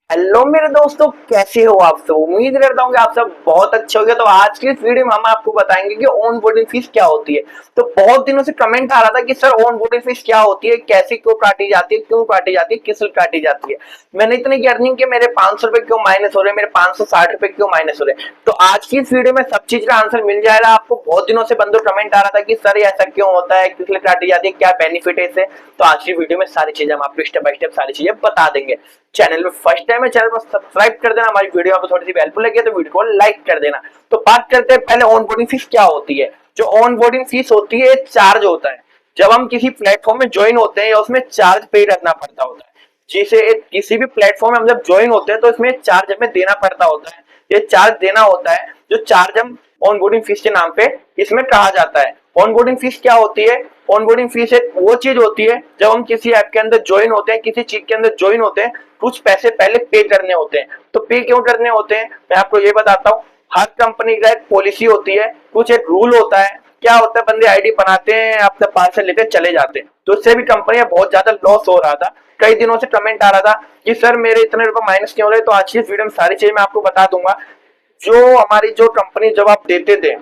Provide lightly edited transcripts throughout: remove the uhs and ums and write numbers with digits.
Hello मेरे दोस्तों, कैसे हो आप सब। उम्मीद करता हूँ कि आप सब बहुत अच्छे होंगे। तो आज की इस वीडियो में हम आपको बताएंगे कि ऑन बोर्डिंग फीस क्या होती है। तो बहुत दिनों से कमेंट आ रहा था कि सर ऑन बोर्डिंग फीस क्या होती है, कैसे क्यों काटी जाती है, क्यों काटी जाती है, किस लिए काटी जाती है। मैंने इतनी की अर्निंग की, मेरे 500 रुपए क्यों माइनस हो रहे हैं, मेरे 560 रुपए क्यों माइनस हो रहे हैं। तो आज की इस वीडियो में सब चीज का आंसर मिल जाएगा आपको। बहुत दिनों से बंदों कमेंट आ रहा था कि सर ये ऐसा क्यों होता है, किस लिए काटी जाती है, क्या बेनिफिट है इससे। तो आज की वीडियो में सारी चीजें हम आपको स्टेप बाय स्टेप सारी चीजें बता देंगे। चैनल में फर्स्ट टाइम है, चैनल को सब्सक्राइब कर देना। हमारी वीडियो आपको थोड़ी सी हेल्पफुल लगी है तो वीडियो को लाइक कर देना। तो बात करते हैं पहले ऑन बोर्डिंग फीस क्या होती है। जो ऑन बोर्डिंग फीस होती है चार्ज होता है। जब हम किसी प्लेटफॉर्म में ज्वाइन होते हैं या उसमें चार्ज पे करना पड़ता होता है। जिसे किसी भी प्लेटफॉर्म में हम जब ज्वाइन होते हैं तो इसमें चार्ज हमें देना पड़ता होता है। ये चार्ज देना होता है, जो चार्ज हम ऑन बोर्डिंग फीस के नाम पे इसमें कहा जाता है। ऑन बोर्डिंग फीस क्या होती है। ऑन बोर्डिंग फीस एक वो चीज होती है जब हम किसी ऐप के अंदर ज्वाइन होते हैं, किसी चीज के अंदर ज्वाइन होते हैं, कुछ पैसे पहले पे करने होते हैं। तो पे क्यों करने होते हैं मैं आपको ये बताता हूँ। हर कंपनी का एक पॉलिसी होती है, कुछ एक रूल होता है। क्या होता है, बंदे आईडी बनाते हैं, अपना पार्सल लेते चले जाते हैं। तो उससे भी कंपनियां बहुत ज्यादा लॉस हो रहा था। कई दिनों से कमेंट आ रहा था कि सर मेरे इतने रुपए माइनस क्यों हो रहे। तो आज की इस वीडियो में सारी चीजें मैं आपको बता दूंगा। जो हमारी जो कंपनी जब आप देते थे,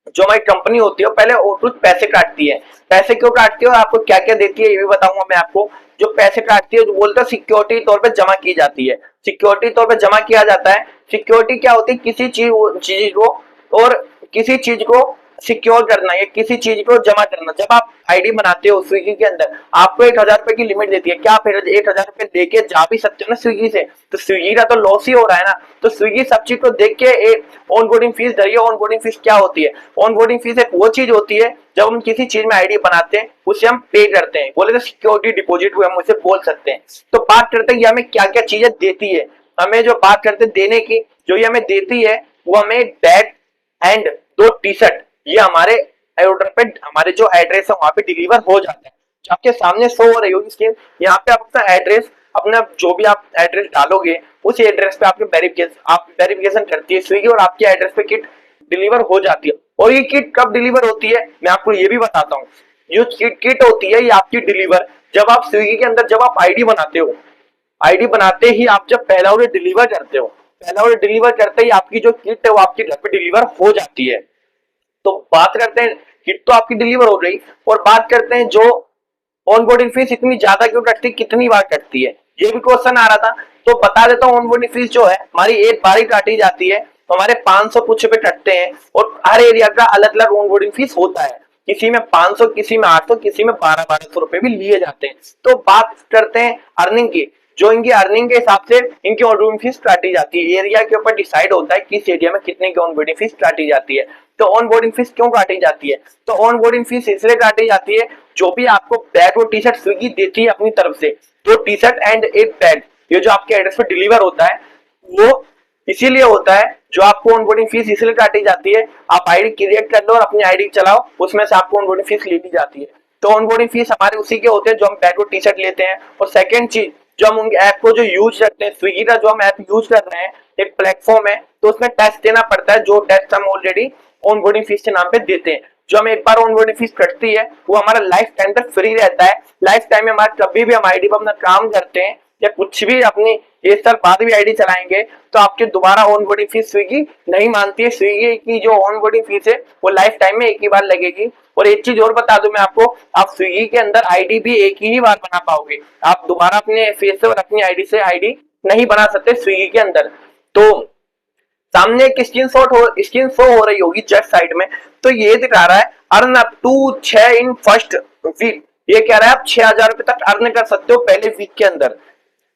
जो हमारी कंपनी होती है पहले वो कुछ पैसे काटती है। पैसे क्यों काटती है और आपको क्या क्या देती है ये भी बताऊंगा मैं आपको। जो पैसे काटती है जो बोलते हैं सिक्योरिटी तौर पे जमा की जाती है। सिक्योरिटी तौर पे जमा किया जाता है। सिक्योरिटी क्या होती है, किसी चीज को और किसी चीज को सिक्योर करना या किसी चीज को जमा करना। जब आप आईडी बनाते हो स्विगी के अंदर, आपको 1000 रुपए की लिमिट देती है। क्या आप 1000 रुपए लेके जा भी सकते हो ना स्विगी से। तो स्विगी का तो लॉस ही हो रहा है ना। तो स्विगी सब चीज को देख के एक ऑन बोर्डिंग फीस धरी है। ऑन बोर्डिंग फीस क्या होती है। ऑन बोर्डिंग फीस एक वो चीज होती है जब हम किसी चीज में आईडी बनाते हैं उसे हम पे करते हैं। बोले तो सिक्योरिटी डिपॉजिट हुए हम उसे बोल सकते हैं। तो बात करते हैं ये हमें क्या क्या चीजें देती है। हमें जो बात करते हैं देने की, जो ये हमें देती है वो हमें बैग एंड 2 टी-शर्ट ये हमारे ऑर्डर पे, हमारे जो एड्रेस है वहां पे डिलीवर हो जाता है। आपके सामने शो हो रही होगी स्क्रीन। यहाँ पे आप अपना एड्रेस, अपना जो भी आप एड्रेस डालोगे उस एड्रेस पे आपके वेरिफिकेशन करती है स्विगी और आपके एड्रेस पे किट डिलीवर हो जाती है। और ये किट कब डिलीवर होती है मैं आपको ये भी बताता हूँ। जो किट होती है ये आपकी डिलीवर जब आप स्विगी के अंदर जब आप आईडी बनाते हो, आईडी बनाते ही आप जब पहला ऑर्डर डिलीवर करते हो, पहला ऑर्डर डिलीवर करते ही आपकी जो किट है वो आपके घर पे डिलीवर हो जाती है। तो बात करते हैं किट तो आपकी डिलीवर हो गई। और बात करते हैं जो ऑनबोर्डिंग फीस इतनी ज्यादा क्यों कटती, कितनी बार कटती है, ये भी क्वेश्चन आ रहा था। तो बता देता हूँ ऑनबोर्डिंग फीस जो है हमारी एक बार ही काटी जाती है। तो हमारे 500 कुछ रुपए कटते हैं और हर एरिया का अलग अलग ऑनबोर्डिंग फीस होता है। किसी में 500, किसी में 800, किसी में 1200 भी लिए जाते हैं। तो बात करते हैं अर्निंग की। जो इनकी अर्निंग के हिसाब से इनकी ऑनबोर्डिंग फीस काटी जाती है। एरिया के ऊपर डिसाइड होता है किस एरिया में कितने की ऑनबोर्डिंग फीस काटी जाती है। तो ऑन बोर्डिंग फीस क्यों काटी जाती है। तो ऑन बोर्डिंग फीस इसलिए काटी जाती है जो भी आपको बैग और टी-शर्ट स्विगी देती है अपनी तरफ से, 2 टी-शर्ट एंड एक बैग, ये जो आपके एड्रेस पे डिलीवर होता है वो इसीलिए होता है। जो आपको ऑन बोर्डिंग फीस इसलिए काटी जाती है, आप आईडी क्रिएट कर लो और अपनी आईडी चलाओ, उसमें से आपको ऑन बोर्डिंग फीस ले ली जाती है। तो ऑन बोर्डिंग फीस हमारे उसी के होते हैं जो हम बैग और टी-शर्ट लेते हैं। और सेकंड चीज, जो हम उनके ऐप को जो यूज करते हैं, स्विगी का जो हम ऐप यूज कर रहे हैं एक प्लेटफॉर्म है, तो उसमें टैक्स देना पड़ता है। जो टैक्स हम ऑलरेडी ऑन बोर्डिंग फीस के नाम पे देते हैं। जो हमें एक बार ऑन बोर्डिंग फीस कटती है वो हमारा लाइफ टाइम तक फ्री रहता है। लाइफ टाइम में हमारा कभी भी हम आईडी पर अपना काम करते हैं या कुछ भी अपनी 1 साल बाद भी आईडी चलाएंगे तो आपके दोबारा ऑन बोर्डिंग फीस स्विगी नहीं मानती है। स्विगी की जो ऑन बोर्डिंग फीस है वो लाइफ टाइम में एक ही बार लगेगी। और एक चीज और बता दूं मैं आपको, आप स्विगी के अंदर आईडी भी एक ही बार बना पाओगे। आप दोबारा अपने फेस से और अपनी आईडी से आईडी नहीं बना सकते स्विगी के अंदर। तो सामने एक स्क्रीन शो हो रही होगी जस्ट साइड में। तो ये दिखा रहा है earn up to 6 in first week. ये कह रहा है आप 6000 रुपए तक अर्न कर सकते हो पहले वीक के अंदर।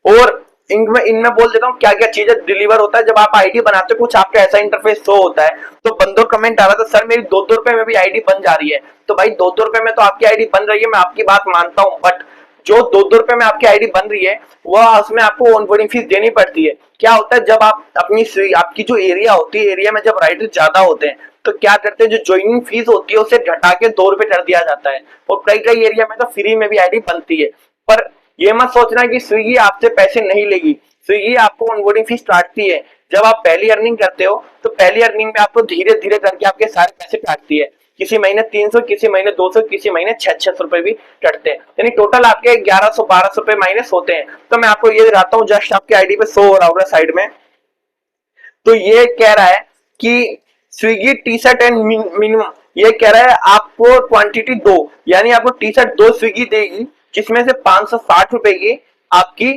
और इनमें बोल देता हूँ क्या क्या चीजें डिलीवर होता है। जब आप आईडी बनाते हो कुछ आपका ऐसा इंटरफेस शो होता है। तो बंदों कमेंट आ रहा था सर मेरी 2-2 रुपए में भी आईडी बन जा रही है। तो भाई 2-2 रुपए में तो आपकी आईडी बन रही है, मैं आपकी बात मानता हूँ। बट जो 2-2 रुपए में आपकी आईडी बन रही है वह उसमें आपको ऑनबोर्डिंग फीस देनी पड़ती है। क्या होता है जब आप आपकी जो एरिया होती है, एरिया में जब राइडर ज्यादा होते हैं तो क्या करते हैं, जो ज्वाइनिंग फीस होती है उसे घटा के 2 रुपए कर दिया जाता है। और कई कई एरिया में तो फ्री में भी आईडी बनती है। पर ये मत सोचना कि स्विगी आपसे पैसे नहीं लेगी। स्विगी आपको ऑनबोर्डिंग फीस काटती है। जब आप पहली अर्निंग करते हो तो पहली अर्निंग में आपको धीरे धीरे करके आपके सारे पैसे काटती है। किसी महीने 300, किसी महीने 200, किसी महीने 600 रुपए भी कटते हैं, यानी टोटल आपके 1100-1200 रुपए माइनस होते हैं। तो मैं आपको ये दिखाता हूँ, जस्ट आपके आईडी पे शो हो रहा होगा साइड में। तो ये कह रहा है कि Swiggy T shirt and minimum, ये कह रहा है आपको क्वांटिटी 2, यानी आपको टी शर्ट 2 स्विगी देगी, जिसमें से 560 रुपए की आपकी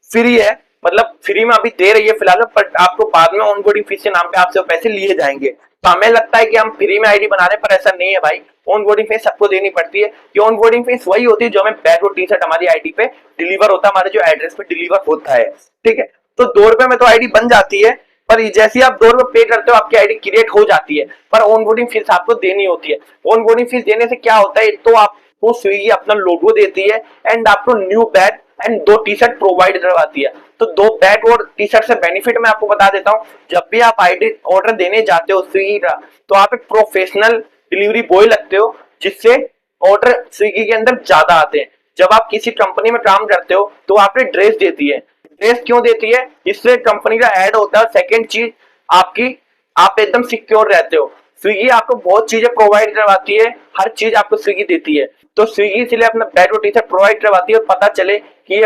फ्री है, मतलब फ्री में अभी दे रही है फिलहाल, पर आपको बाद में ऑनबोर्डिंग फीस के नाम पे आपसे पैसे लिए जाएंगे। तो हमें लगता है कि हम फ्री में आईडी बना रहे, पर ऐसा नहीं है भाई, ऑनबोर्डिंग फीस सबको देनी पड़ती है। ये ऑनबोर्डिंग फीस वही होती है जो हमें बैग और टी शर्ट हमारी आईडी पे डिलीवर होता है, हमारे जो एड्रेस पे डिलीवर होता है, ठीक है। तो 2 रुपए में तो आईडी बन जाती है, पर जैसे ही आप 2 रुपए पे करते हो आपकी आईडी क्रिएट हो जाती है, पर ऑनबोर्डिंग फीस आपको देनी होती है। ऑनबोर्डिंग फीस देने से क्या होता है, तो आपको स्विगी अपना लोगो देती है एंड आपको new bag and 2 T shirt provide करवाती है। तो 2 बैग और टी शर्ट से बेनिफिट मैं आपको बता देता हूँ। जब भी आप आईडी ऑर्डर देने जाते हो स्विगी का, तो आप एक प्रोफेशनल डिलीवरी बॉय लगते हो, जिससे ऑर्डर स्विगी के अंदर ज्यादा आते हैं। जब आप किसी कंपनी में काम करते हो तो आपको ड्रेस देती है। ड्रेस क्यों देती है, इससे कंपनी का ऐड होता है। सेकंड चीज आपकी, आप एकदम सिक्योर रहते हो। स्विगी आपको बहुत चीजें प्रोवाइड करवाती है, हर चीज आपको स्विगी देती है। तो स्विगी इसलिए अपना बैग और टी शर्ट प्रोवाइड करवाती है, और पता चले कि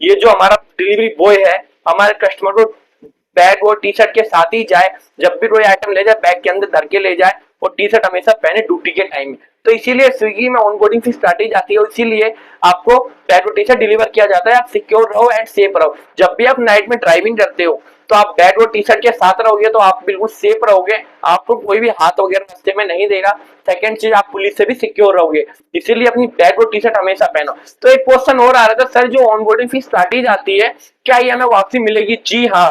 ये जो हमारा डिलीवरी बॉय है हमारे कस्टमर को बैग और टी शर्ट के साथ ही जाए, जब भी कोई आइटम ले जाए बैग के अंदर धर के ले जाए, और टी शर्ट हमेशा पहने ड्यूटी के टाइम में। तो इसीलिए स्विगी में ऑनबोर्डिंग फीस काटी जाती है, और इसीलिए आपको बैग और टी शर्ट डिलीवर किया जाता है। आप सिक्योर रहो एंड सेफ रहो। जब भी आप नाइट में ड्राइविंग करते हो तो आप बैग और टी शर्ट के साथ रहोगे तो आप बिल्कुल सेफ रहोगे, आपको कोई भी हाथ वगैरह रास्ते में नहीं देगा। सेकंड चीज, आप पुलिस से भी सिक्योर रहोगे, इसीलिए अपनी बैग और टी शर्ट हमेशा पहनो। तो एक क्वेश्चन और आ रहा था, सर जो ऑनबोर्डिंग फीस काटी जाती है क्या ये हमें वापसी मिलेगी? जी हाँ,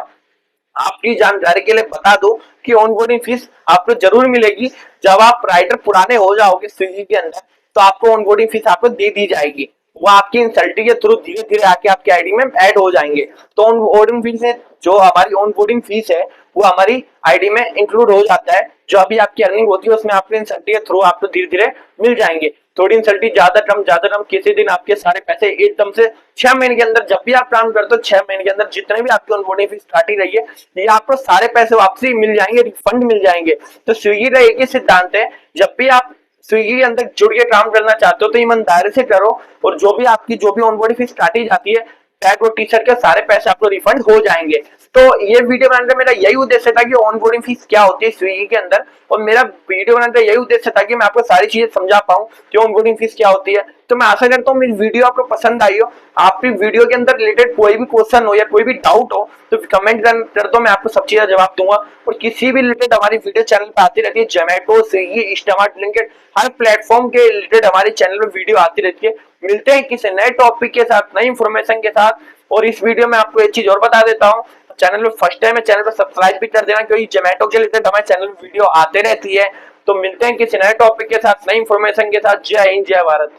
आपकी जानकारी के लिए बता दो कि ऑनबोर्डिंग फीस आपको जरूर मिलेगी। जब आप राइडर पुराने हो जाओगे स्विगी के अंदर, तो आपको ऑनबोर्डिंग फीस आपको दे दी जाएगी। वो आपकी इंसल्टी के थ्रू धीरे धीरे आके आपकी आईडी में ऐड हो जाएंगे। तो ऑनबोर्डिंग फीस है, जो हमारी ऑनबोर्डिंग फीस है वो हमारी आईडी में इंक्लूड हो जाता है। जो अभी आपकी अर्निंग होती है उसमें आपके इंसल्टी के थ्रू आपको धीरे धीरे मिल जाएंगे। थोड़ी इंसल्टी ज्यादा कम किसी दिन आपके सारे पैसे एकदम से 6 महीने के अंदर, जब भी आप काम करते हो 6 महीने के अंदर जितने भी आपकी ऑनबोर्डिंग फीस काटी रही है, ये आपको सारे पैसे वापसी मिल जाएंगे, रिफंड मिल जाएंगे। तो स्विगी का एक ही सिद्धांत है, जब भी आप स्विगी के अंदर जुड़ के काम करना चाहते हो तो ईमानदारी से करो, और जो भी ऑनबोर्डिंग फीस काटी जाती है बैग और टी शर्ट के सारे पैसे आपको रिफंड हो जाएंगे। तो ये वीडियो बनाने का मेरा यही उद्देश्य था कि ऑनबोर्डिंग फीस क्या होती है स्विगी के अंदर, और मेरा वीडियो बनाने का यही उद्देश्य था कि मैं आपको सारी चीजें समझा पाऊं कि ऑनबोर्डिंग फीस क्या होती है। तो मैं आशा करता हूँ मेरी वीडियो आपको पसंद आई हो। आपकी वीडियो के अंदर रिलेटेड कोई भी क्वेश्चन हो या कोई भी डाउट हो तो कमेंट कर दो, मैं आपको सब चीजें जवाब दूंगा। और किसी भी रिलेटेड हमारी वीडियो चैनल पे आती रहती है, जोमेटो, स्विगी, इंस्टामार्ट, ब्लिंकिट, हर प्लेटफॉर्म के रिलेटेड हमारे चैनल पे वीडियो आती रहती है। मिलते हैं किसी नए टॉपिक के साथ, नई इंफॉर्मेशन के साथ। और इस वीडियो में आपको एक चीज और बता देता हूँ, चैनल में फर्स्ट टाइम है चैनल पर सब्सक्राइब भी कर देना, क्योंकि जोमेटो के रिलेटेड हमारे चैनल में वीडियो आते रहती है। तो मिलते हैं किसी नए टॉपिक के साथ, नई इंफॉर्मेशन के साथ। जय हिंद, जय भारत।